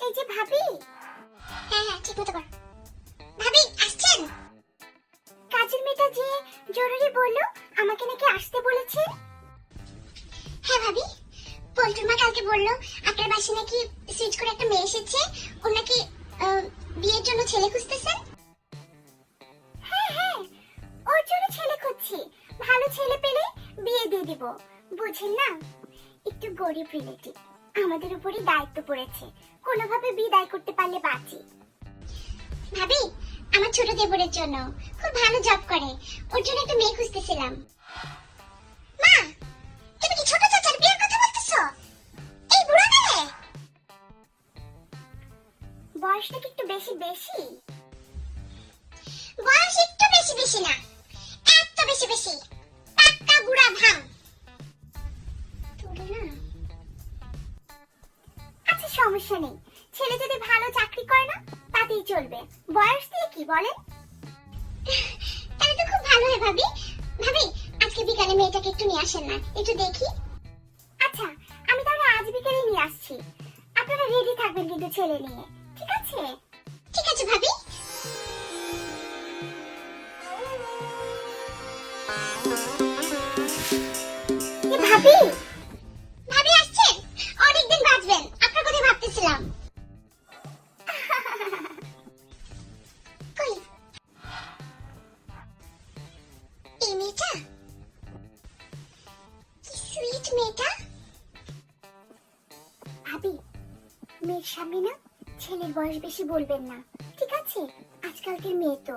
এই যে ভাবি। হ্যাঁ হ্যাঁ, ঠিক মতো কর। ভাবি আসছেন? কাজের মেয়েটা যে জরুরি বললো, আমাকে নাকি আসতে বলেছে। হ্যাঁ ভাবি, পল্টুর মা কালকে বললো আপনার বাসায় নাকি সুইচ করে একটা মেয়ে এসেছে, ও নাকি বিয়ের জন্য ছেলে খুঁজতেছেন। হ্যাঁ হ্যাঁ, ওর জন্য ছেলে খুঁজছি। ভালো ছেলে পেলে বিয়ে দিয়ে দিব। বুঝেন না, একটু গরিব রিলেটিভ, আমাদের উপরই দায়িত্ব পড়েছে। কোনোভাবে বিদায় করতে পারলে বাঁচি। ভাবি, আমার ছোট দেবরের জন্য খুব ভালো জব করে, ওর জন্য একটা মেয়ে খুঁজতেছিলাম। মা, তুমি কি ছোট চাচার বিয়ের কথা বলতেছো? এই বুড়া কালে? বয়স নাকি একটু বেশি বেশি। বয়স একটু বেশি বেশি না, এত বেশি বেশি, পাক্কা বুড়া ভাম। তোরে না। আচ্ছা সমস্যা নেই, ছেলে যদি ভালো চাকরি করে না তাতেই চলবে। বয়স দিয়ে কি বলেন? তাহলে তো খুব ভালো হয় ভাবি। ভাবি, আজকে বিকালে মেয়েটাকে একটু নিয়ে আসেন না, একটু দেখি। আচ্ছা, আমি তাহলে আজ বিকেলে নিয়ে আসছি। আপনারা রেডি থাকবেন কিন্তু ছেলে নিয়ে, ঠিক আছে? ঠিক আছে ভাবি। এ ভাবি, ভাবি আসছেন? অনেকদিন বাঁচবেন, আপনার কথা ভাবতেছিলাম। কই এই মেয়েটা? কি সুইট মেয়েটা। ভাবি, মেয়ের সামনে না ছেলের বয়স বেশি বলবেন না, ঠিক আছে? আজকালকের মেয়ে তো।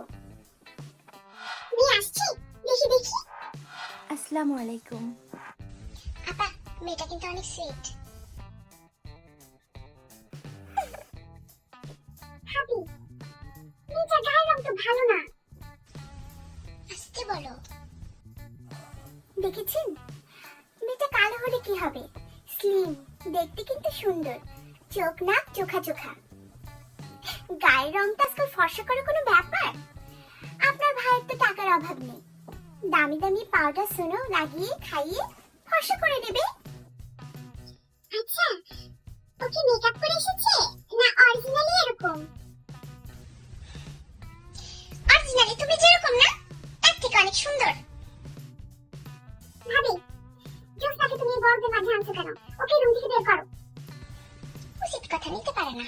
মেয়ে আসছে, দেখি দেখি। আসসালামু আলাইকুম। আপা, মেয়েটা কিন্তু অনেক সুইট। ভাবি, মেয়েটার গায়ের রং তো ভালো না। আসতে বলো। দেখেছেন, মেয়েটা কালো হলে কি হবে? স্লিম, দেখতে কিন্তু সুন্দর, চোখ নাক চোখা চোখা। গায়ের রংটা আজকাল ফর্সা করে কোনো ব্যাপার? আপনার ভাইয়ের তো টাকার অভাব নেই, দামি দামি পাউডার সোনো লাগিয়ে খাইয়ে ফর্সা করে দেবে। আচ্ছা, ও কি মেকআপ করে এসেছে না অরিজিনালি এরকম? অরিজিনালি তুমি যেরকম না, তার থেকে অনেক সুন্দর। ভাবি, জোসনাকে তুমি বড়দের মাঝে আনছো কেন? ওকে রুম থেকে বের করো। উচিত কথা নিতে পারে না।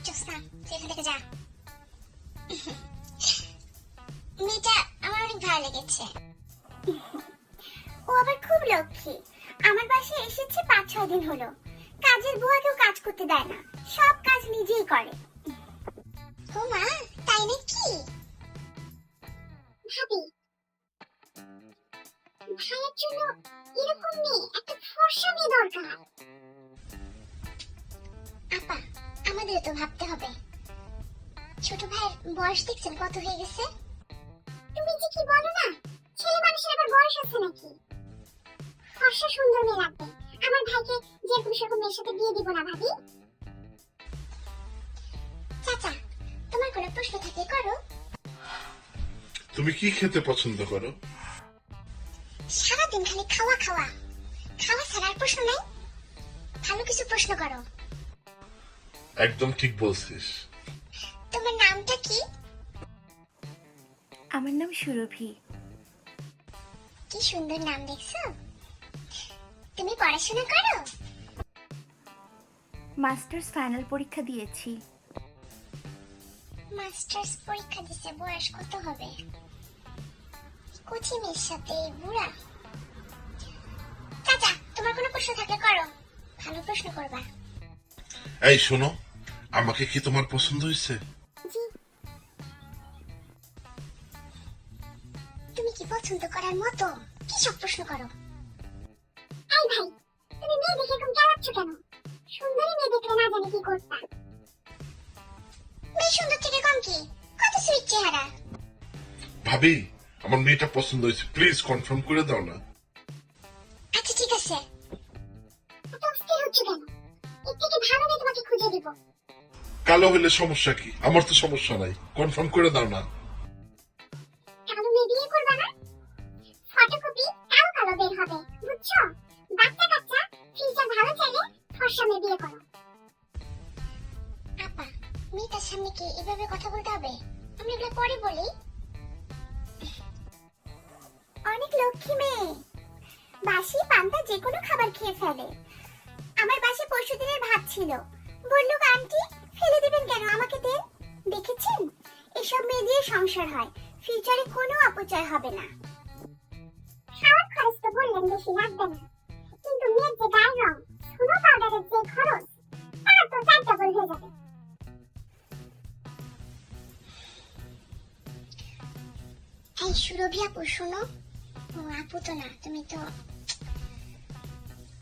জোসনা, তুই এখান থেকে যা। মেয়েটা আমার অনেক ভালো লেগেছে। ও আবার খুব লক্ষ্মী। আমার বাসায় এসেছে 5-6 দিন হলো। কাজের বুয়াকেও কাজ করতে দেয় না, সব কাজ নিজেই করে। ও মা, তাই নাকি? ভাবি, ভাইয়ের জন্য এরকম মেয়ে, একটা ফর্সা মেয়ে দরকার। আপা, আমাদের তো ভাবতে হবে। ছোট ভাইয়ের বয়স দেখছেন কত হয়ে গেছে? তুমি যে কি বলো না, ছেলে মানুষের আবার বয়স আছে নাকি? ফর্সা সুন্দর মেয়ে লাগবে। আমার ভাইকে যেরকম সেরকম মেয়ের সাথে বিয়ে দিব না ভাবি। চাচা, তোমার কোনো প্রশ্ন থাকলে করো। তুমি কি খেতে পছন্দ করো? সারাদিন খালি খাওয়া খাওয়া, খাওয়া ছাড়ার প্রশ্ন নাই। ভালো কিছু প্রশ্ন করো। একদম ঠিক বলছিস। তোমার নামটা কি? আমার নাম সুরভি। কি সুন্দর নাম, দেখছো? তুমি পড়াশোনা করো? মাস্টার্স ফাইনাল পরীক্ষা দিয়েছি। মাস্টার্স পরীক্ষা দিতে বয়স কত হবে? কচি মেয়ের সাথে এই বুড়া। চাচা, তোমার কোনো প্রশ্ন থাকলে করো, ভালো প্রশ্ন করবা। এই শোনো, আমাকে কি তোমার পছন্দ হয়েছে? জি। তুমি কি পছন্দ করার মতো? কি সব প্রশ্ন করো? এই ভাই, তুমি মেয়ে দেখে এরকম চালাচ্ছ কেন? সুন্দরী মেয়ে দেখলে না জানি কি করতা। মেয়ে সুন্দর থেকে কম কি? কত সুইট চেহারা। ভাবি, আমার মেয়েটা পছন্দ হয়েছে, প্লিজ কনফার্ম করে দাও না। আচ্ছা ঠিক আছে। এত অস্থির হচ্ছ কেন? এর থেকে ভালো মেয়ে তোমাকে খুঁজে দিব। কালো হলে সমস্যা কি? আমার তো সমস্যা নাই, কনফার্ম করে দাও না। কালো মেয়ে বিয়ে করবে না? ফটোকপি কালো কালো বের হবে, বুঝছো? বাচ্চা কাচ্চা ফিউচার ভালো চাইলে ফর্সা মেয়ে বিয়ে করো। মেয়েটার সামনে কি এভাবে কথা বলতে হবে? আমি এগুলো পরে বলি। অনেক লক্ষ্মী মেয়ে, বাসি পান্তা যে কোনো খাবার খেয়ে ফেলে। আমার বাসে পরশু দিনের ভাত ছিল, বললো আন্টি ফেলে দিবেন কেন, আমাকে দেন। দেখেছেন, এসব মেয়ে দিয়ে সংসার হয়, ফিউচারে কোনো অপচয় হবে না। খাওয়ার খরচ তো বললেন বেশি লাগবে না, কিন্তু মেয়ের যে গায়ের রং, সোনা পাউডারের যে খরচ, তার তো 4 ডাবল হয়ে যাবে। এই সুরভি আপু শোনো। ও আপু তো না, তুমি তো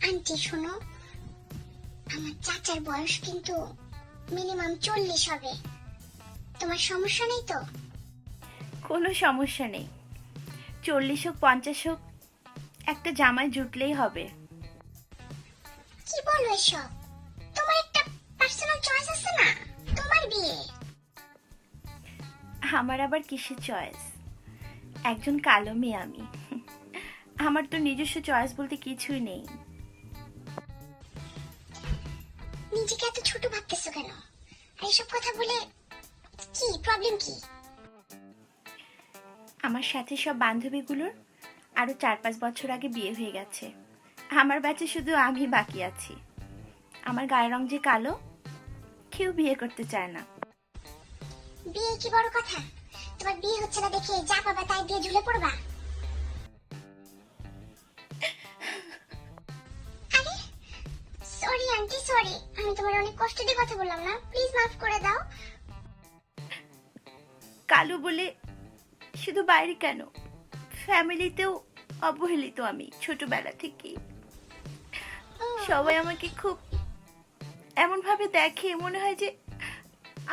আন্টি। শোনো, আমার চাচার বয়স কিন্তু মিনিমাম 40 হবে। তোমার সমস্যা নেই তো? কোনো সমস্যা নেই, 40 হোক 50 হোক, একটা জামাই জুটলেই হবে। কি বলো এসব? তোমার একটা পার্সোনাল চয়েস আছে না, তোমার বিয়ে। আমার আবার কিসের চয়েস? একজন কালো মেয়ে আমি, আমার তো নিজস্ব চয়েস বলতে কিছুই নেই। নিজেকে এত ছোট ভাবতেছো কেন? আর এসব কথা বলে কি প্রবলেম কি? আমার সাথে সব বান্ধবীগুলোর আরো 4-5 বছর আগে বিয়ে হয়ে গেছে, আমার ব্যাচে শুধু আমি বাকি আছি। আমার গায়ের রং যে কালো, কেউ বিয়ে করতে চায় না। বিয়ে কি বড় কথা? তোমার বিয়ে হচ্ছে না দেখে যা পাবা তাই দিয়ে ঝুলে পড়বা? আরে সরি আন্টি, সরি, আমি তোমার অনেক কষ্ট দিয়ে কথা বললাম না, প্লিজ মাফ করে দাও। কালো বলে শুধু বাইরে কেন, ফ্যামিলিতেও অবহেলিত আমি ছোটবেলা থেকে। সবাই আমাকে খুব এমন ভাবে দেখে, মনে হয় যে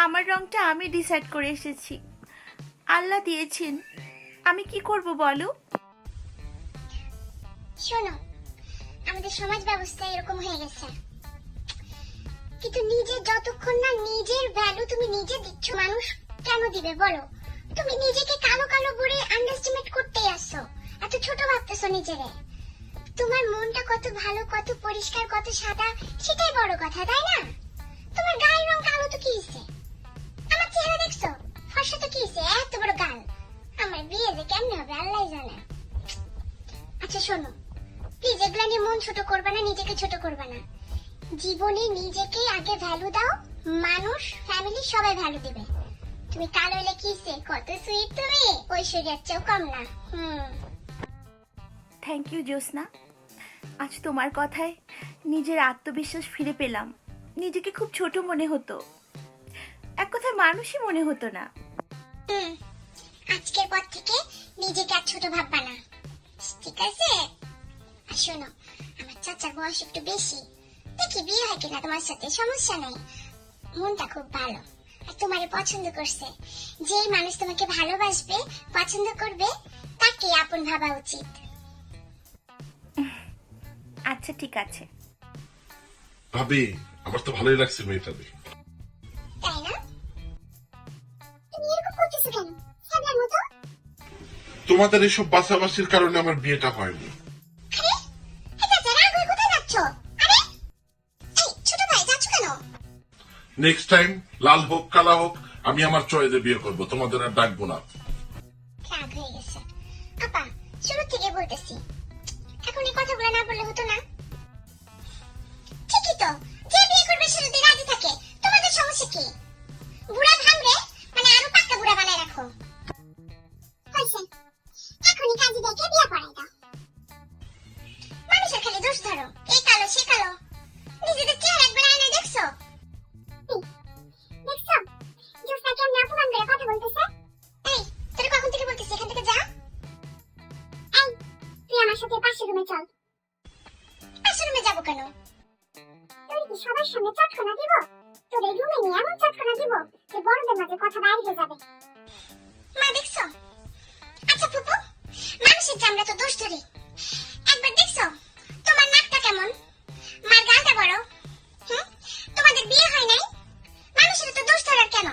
আমার রংটা আমি ডিসাইড করে এসেছি, আল্লাহ দিয়েছেন, আমি কি করব বলো? শোনো, আমাদের সমাজ ব্যবস্থা এরকম হয়ে গেছে, কিন্তু নিজের যতক্ষণ না নিজের ভ্যালু তুমি নিজে দিচ্ছ, মানুষ কেন দিবে বলো? তুমি নিজেকে কালো কালো বলে আন্ডারস্টিমেট করতেই আসছো, এত ছোট ভাবতেছো নিজেরে। তোমার মনটা কত ভালো, কত পরিষ্কার, কত সাদা, সেটাই বড় কথা, তাই না? তোমার গায়ের রং কালো তো কি হইছে? আমার চেহারা দেখছো, ফর্সা তো কি হইছে, এত বড় গাল। আমার বিয়ে যে কেমনে হবে আল্লাহই জানে। আচ্ছা শোনো, প্লিজ এগুলা নিয়ে মন ছোট করবে না, নিজেকে ছোট করবে না। জীবনে নিজেকে আগে ভ্যালু দাও, মানুষ ফ্যামিলি সবাই ভ্যালু দিবে। তুমি কালো হলে কিসে, কত সুইট তুমি, ঐশ্বর্যার চেয়েও কম না। থ্যাংক ইউ জ্যোৎস্না, আজ তোমার কথায় নিজের আত্মবিশ্বাস ফিরে পেলাম। নিজেকে খুব ছোট মনে হতো, এক কথায় মানুষই মনে হতো না। আজকের পর থেকে নিজেকে আর ছোট ভাববা না, ঠিক আছে? আর শোনো, আমার চাচার বয়স একটু বেশি, দেখি বিয়ে হয় কিনা তোমার সাথে, সমস্যা নাই। মনটা খুব ভালো, আর তোমারে পছন্দ করছে। যেই মানুষ তোমাকে ভালোবাসবে, পছন্দ করবে, তাকে আপন ভাবা উচিত। আচ্ছা ঠিক আছে। ভাবি, আমার তো ভালোই লাগছে মেয়েটাকে। তাই না? তুমি এরকম করতেছো কেন সাবলার মতো? তোমাদের এসব বাছাবাছির কারণে আমার বিয়েটা হয়নি। আরে এই চাচা, রাগ হয়ে কোথায় যাচ্ছ? আরে এই ছোট ভাই, যাচ্ছ কেন? নেক্সট টাইম লাল হোক কালা হোক, আমি আমার চয়েসে বিয়ে করব, তোমাদের আর ডাকবো না। রাগ হয়ে গেছে। আপা, শুরু থেকে বলতেছি, এখন এই কথাগুলো না বললে হতো না? ঠিকই তো, যে বিয়ে করবে সে যদি রাজি থাকে, তোমাদের সমস্যা কি? বুড়া ভাঙবে মানে আরো পাক্কা বুড়া বানায় রাখো। হয়েছে, এখনই কাজী দেখে বিয়ে পড়াই দাও। মানুষের খালি দোষ ধরো, এ কালো সে কালো, নিজেদের চেহারা একবার আয়নায় দেখছো? দেখছো জোসনা কেমন অপমান করে কথা বলতেছে? এই তোরে কখন থেকে বলতেছি এখান থেকে যা। এই তুই আমার সাথে পাশের রুমে চল। পাশের রুমে যাবো কেন? তোর কি সবার সামনে চটকনা দিব? তোর এই রুমে নিয়ে এমন চটকনা দিব যে বড়দের মাঝে কথা বাইরে হয়ে যাবে। মা দেখছো? আচ্ছা ফুপু, মানুষের চামড়া তো দোষ ধরে। একবার দেখছো তোমার নাকটা কেমন, মার গালটা বড়? তোমাদের বিয়ে হয় নাই, মানুষের তো দোষ ধরার কেন?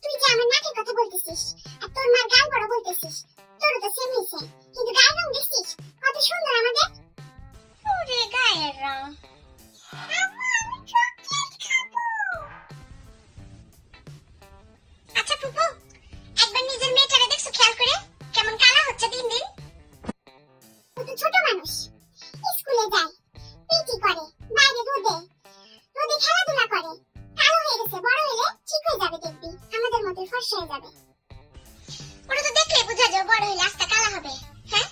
তুই যে আমার নাকের কথা বলতেছিস আর তোর মার গাল বড় বলতেছিস, তোর তো সেম হইছে, কিন্তু গায়ের রং দেখছিস কত সুন্দর আমাদের। ওরে গায়ের রং, আম্মু আমি চকলেট খাবো। যাবে। ওটা তো দেখলে বোঝা যায় বড় হইলে আস্তে কালা হবে। হ্যাঁ,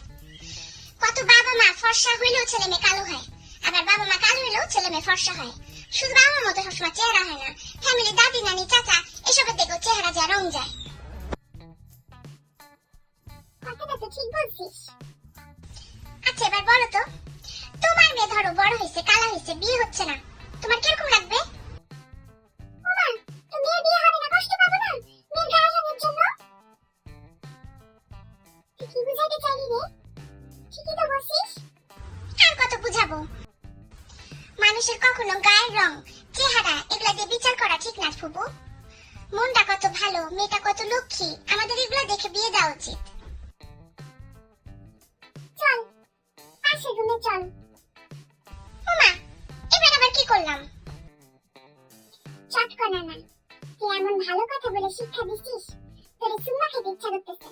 কত বাবা মা ফর্সা হইলেও ছেলে মেয়ে কালো হয়, আবার বাবা মা কালো হইলেও ছেলে মেয়ে ফর্সা হয়। শুধু বাবার মতো সবসময় চেহারা হয় না, ফ্যামিলি দাদি নানি চাচা এসবের দেখো চেহারা যা রং যায়। কথাটা তো ঠিক বলছিস। আচ্ছা এবার বলো তো, তোমার মেয়ে ধরো বড় হয়েছে, কালা হয়েছে, বিয়ে হচ্ছে না, তোমার কিরকম লাগবে? ওমা, তো মেয়ের বিয়ে হবে না, কষ্ট পাবো না মেয়ের গায়ে রঙের জন্য? তুই কি বুঝাইতে চাইলি রে? ঠিকই তো বলছিস। আর কত বুঝাবো? মানুষের কখনো গায়ের রং, চেহারা এগুলা দিয়ে বিচার করা ঠিক না ফুপু। মনটা কত ভালো, মেয়েটা কত লক্ষ্মী, আমাদের এগুলা দেখে বিয়ে দেওয়া উচিত। চল পাশের রুমে চল। ওমা, এবার আবার কি করলাম? চটকনা না, তুই এমন ভালো কথা বলে শিক্ষা দিছিস, তোরে সুম্মা খেতে ইচ্ছা করতেছে।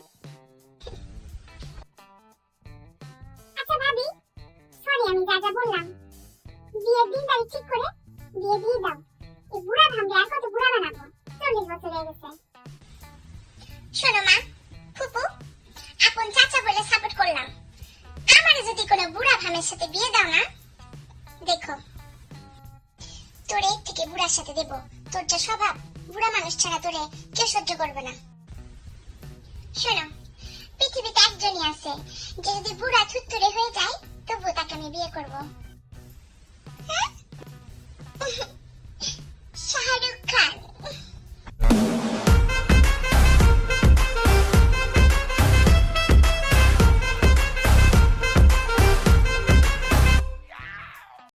আচ্ছা ভাবি, সরি আমি যা যা বললাম। বিয়ের দিন তারিখ ঠিক করে বিয়ে দিয়ে দাও। এই বুড়া ভাবলে আর কত বুড়া বানাবো, 40 বছর হয়ে গেছে। শোনো মা, ফুপু আপন চাচা বলে সাপোর্ট করলাম, আমারে যদি কোনো বুড়া ভামের সাথে বিয়ে দাও না, দেখো তোরে এর থেকে বুড়ার সাথে দেব। তোর যা স্বভাব, বুড়া মানুষ ছাড়া তোরে কেউ সহ্য করবে না। শোনো, পৃথিবীতে একজনই আছে যে যদি বুড়া থুত্তুরে হয়ে যায় তবু তাকে আমি বিয়ে করবো। হ্যাঁ?